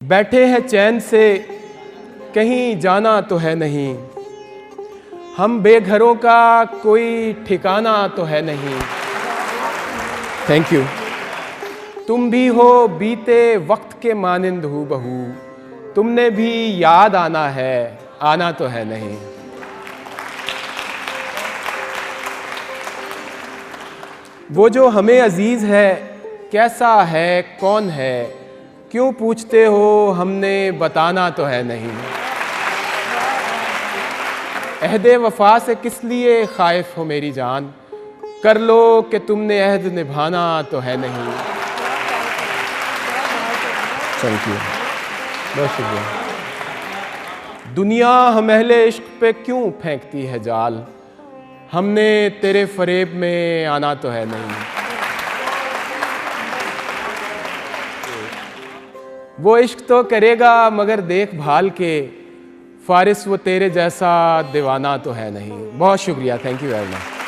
बैठे हैं चैन से, कहीं जाना तो है नहीं। हम बेघरों का कोई ठिकाना तो है नहीं। Thank you. तुम भी हो बीते वक्त के मानिंद हूबहू, तुमने भी याद आना है, आना तो है नहीं। वो जो हमें अजीज है, कैसा है, कौन है, क्यों पूछते हो, हमने बताना तो है नहीं। अहदे वफा से किस लिए खाइफ हो मेरी जान, कर लो कि तुमने अहद निभाना तो है नहीं। थैंक यू, बहुत शुक्रिया। दुनिया हम अहले इश्क पे क्यों फेंकती है जाल, हमने तेरे फरेब में आना तो है नहीं। वो इश्क तो करेगा मगर देखभाल के, फारिस वो तेरे जैसा दीवाना तो है नहीं। बहुत शुक्रिया, थैंक यू वेरी मच।